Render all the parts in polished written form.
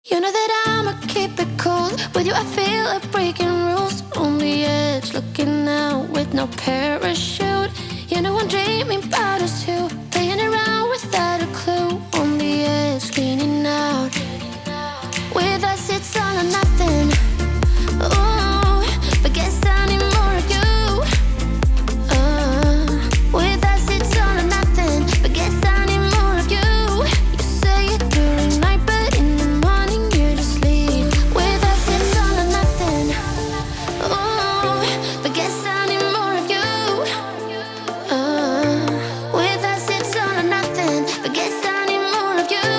You know that I'ma keep it cool. With you I feel like breaking rules. On the edge, looking out with no parachute. You know I'm dreaming about us two, playing around without a clue. On the edge, leaning out. With us it's all or nothing. Ooh, but guess I need more of you. With us it's all or nothing, but guess I need more of you. You say it during night, but in the morning you just leave. With us it's all or nothing. Ooh, but guess I need more of you. With us it's all or nothing, but guess I need more of you.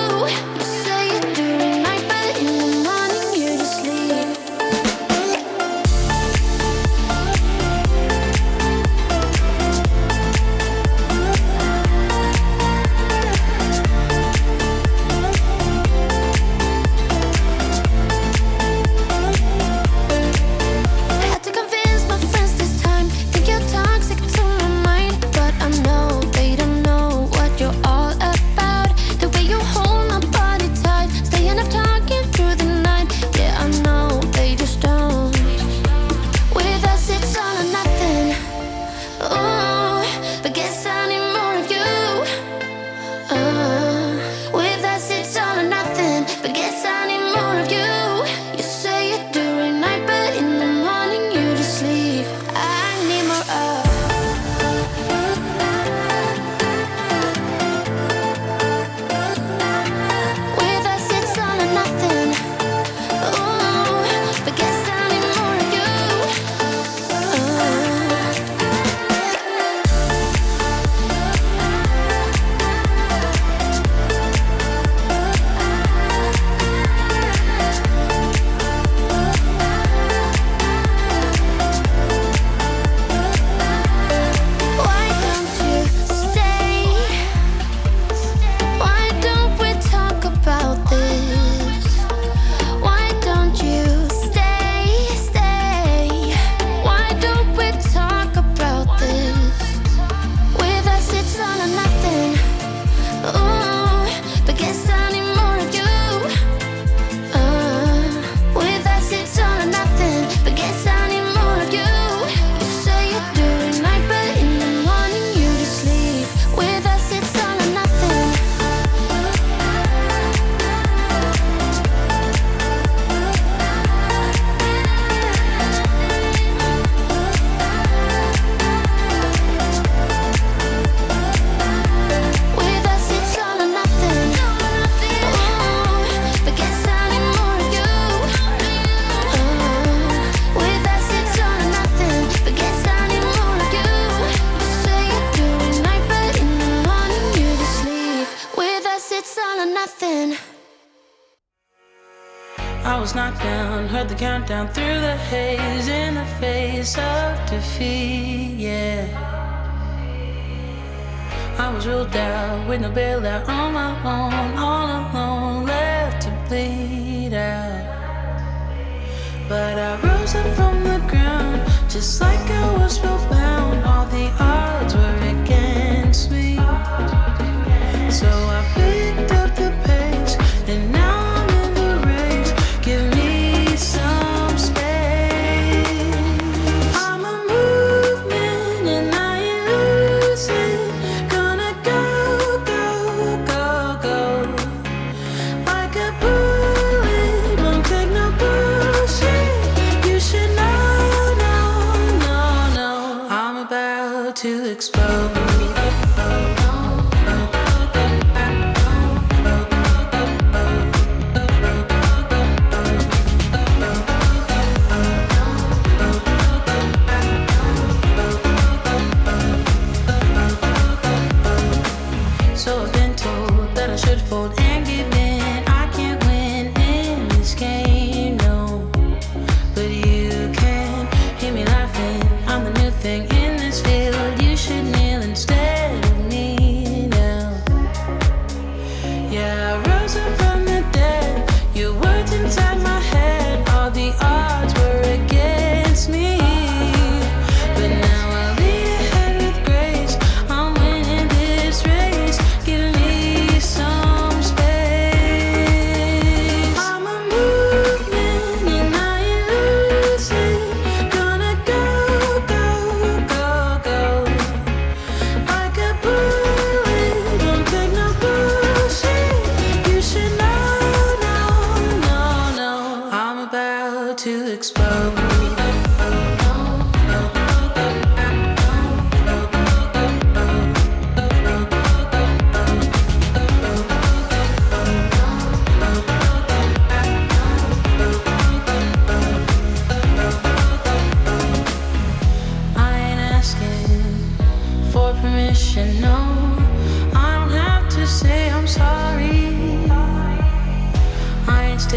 You say it during night, but in the morning you just leave. Had to convince my friends this time. Think you're toxic to my mind, but I know they don't know what you're all about. The way you hold my body tight, staying up talking through the night. Yeah, I know they just don't. With us it's all or nothing. Ooh, but guess I need more of you. With us it's all or nothing, but guess I need more of you. You say it during night, but in the morning you just leave. I need more of. With us it's all or nothing. Ooh, but guess I need more of you. Why don't you stay? Why don't we talk about this? Why don't you stay? Why don't we talk about this? With us it's all or nothing. Ooh, but guess I need more of you. With us it's all or nothing, but guess I need more of you. You say it during night, but in the morning you just leave. With us it's all or nothing. With us it's all or nothing. Ooh, but guess I need more of you. With us it's all or nothing, but guess I need more of you. You say it during night, but in the morning you just leave. With us it's all or nothing. I was knocked down, heard the countdown through the haze in the face of defeat, yeah. I was ruled out with no bailout on my own, all alone, left to bleed out. But I rose up from the ground, just like I was spellbound. All the odds were against me. So I picked up the pace, and now I'm in the race. Give me some space. I'm a movement and I ain't losing. Gonna go, go, go, go. Like a bullet, won't take no bullshit. You should know, no, no, no.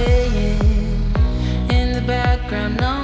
playing in the background. No